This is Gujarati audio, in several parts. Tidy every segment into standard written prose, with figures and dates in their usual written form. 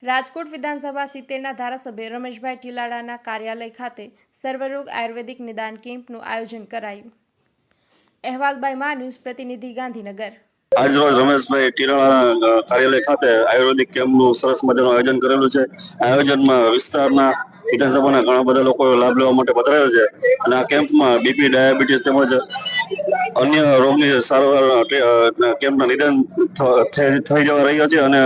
રાજકોટ વિધાનસભા સિત્તેરના ધારાસભ્ય રમેશભાઈ ટીલાડાના કાર્યાલય ખાતે સર્વરોગ આયુર્વેદિક નિદાન કેમ્પનું આયોજન કરાયું. અહેવાલ બાય મા ન્યૂઝ પ્રતિનિધિ ગાંધીનગર. આજરોજ રમેશભાઈ ટીલાડાના કાર્યાલય ખાતે આયુર્વેદિક કેમ્પનું સરસ મજાનું આયોજન કરેલું છે. આયોજનમાં વિસ્તારના વિધાનસભાના ઘણા બધા લોકો લાભ લેવા માટે પધારેલ છે અને આ કેમ્પમાં બીપી, ડાયાબિટીસ તેમજ અન્ય રોગની સારવાર કેમ્પના નિદાન થઈ જવા રહ્યા છે અને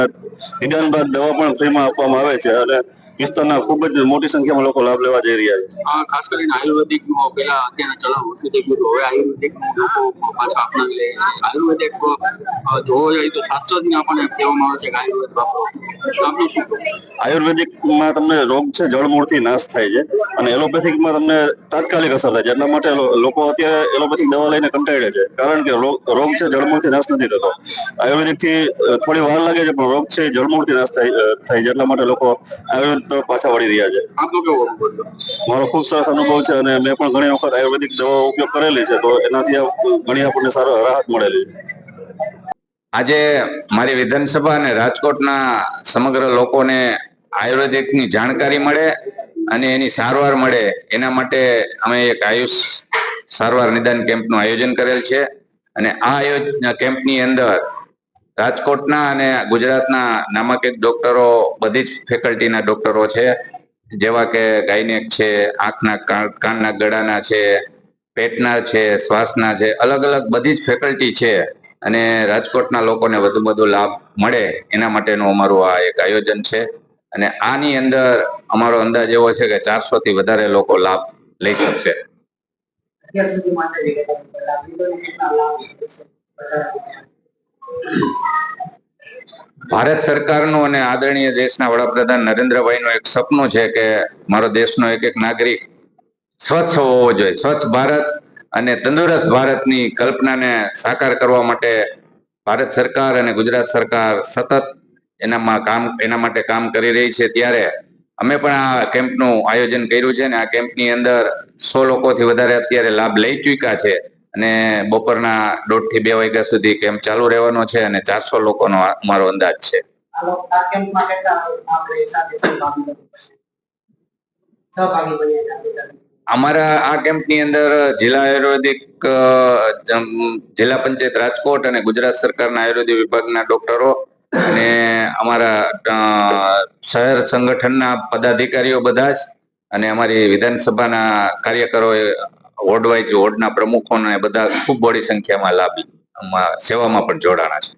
નિદાન બાદ દવા પણ ફ્રીમાં આપવામાં આવે છે અને વિસ્તારના ખૂબ જ મોટી સંખ્યામાં લોકો લાભ લેવા જઈ રહ્યા છે. ખાસ કરીને આયુર્વેદિક પેલા અત્યારે ચલણ ઓછું થઈ ગયું, હવે આયુર્વેદિક લોકો પાછા અપનાવી લે છે. આયુર્વેદિક જોવો જાય તો શાસ્ત્રજ્ઞ આપણને કહેવામાં આવે છે કે આયુર્વેદ વાપરો. આપનું શું કહેવું? આયુર્વેદિકમાં તમને રોગ છે જળમૂળથી નાશ થાય છે અને એલોપેથિકમાં તમને તાત્કાલિક અસર થાય છે. એટલા માટે લોકો અત્યારે એલોપેથિક દવા લઈને કંટાળે છે, કારણ કે રોગ છે જળમૂળથી નાશ નથી થતો. આયુર્વેદિકથી થોડી વાર લાગે છે પણ રોગ છે જળમૂળથી નાશ થાય છે. એટલા માટે લોકો આયુર્વેદ તરફ પાછા વળી રહ્યા છે. આપનો કેવો અનુભવ? મારો ખૂબ સરસ અનુભવ છે અને મેં પણ ઘણી વખત આયુર્વેદિક દવા ઉપયોગ કરેલી છે, તો એનાથી ઘણી આપણને સારો રાહત મળેલી છે. આજે મારી વિધાનસભા અને રાજકોટના સમગ્ર લોકોને આયુર્વેદિકની જાણકારી મળે અને એની સારવાર મળે એના માટે અમે એક આયુષ સારવાર નિદાન કેમ્પનું આયોજન કરેલ છે અને આ કેમ્પની અંદર રાજકોટના અને ગુજરાતના નામાંકિત ડોક્ટરો, બધી જ ફેકલ્ટીના ડોક્ટરો છે, જેવા કે ગાયનેક છે, આંખના કાનના ગળાના છે, પેટના છે, શ્વાસના છે, અલગ અલગ બધી જ ફેકલ્ટી છે અને રાજકોટના લોકોને વધુ લાભ મળે એના માટેનું અમારું આ એક આયોજન છે અને આની અંદર અમારો અંદાજ એવો છે કે 400 થી વધારે લોકો લાભ લઈ શકશે. ભારત સરકારનું અને આદરણીય દેશના વડાપ્રધાન નરેન્દ્રભાઈનું એક સપનું છે કે મારો દેશનો એક નાગરિક સ્વચ્છ હોવો જોઈએ. સ્વચ્છ ભારત અને તંદુરસ્ત ભારતની કલ્પનાને સાકાર કરવા માટે ભારત સરકાર અને ગુજરાત સરકાર સતત એના માટે કામ કરી રહી છે. ત્યારે અમે પણ આ કેમ્પનું આયોજન કર્યું છે અને આ કેમ્પની અંદર 100 લોકોથી વધારે અત્યારે લાભ લઈ ચૂક્યા છે અને બપોરના 1:30 થી 2 વાગ્યા સુધી કેમ્પ ચાલુ રહેવાનો છે અને 400 લોકોનો અમારો અંદાજ છે. અમારા આ કેમ્પની અંદર જિલ્લા આયુર્વેદિક જિલ્લા પંચાયત રાજકોટ અને ગુજરાત સરકારના આયુર્વેદિક વિભાગના ડોક્ટરો અને અમારા શહેર સંગઠનના પદાધિકારીઓ બધા જ અને અમારી વિધાનસભાના કાર્યકરો, વોર્ડ વાઇઝ વોર્ડના પ્રમુખો ને બધા ખૂબ મોટી સંખ્યામાં લાભ સેવામાં પણ જોડાણા છે.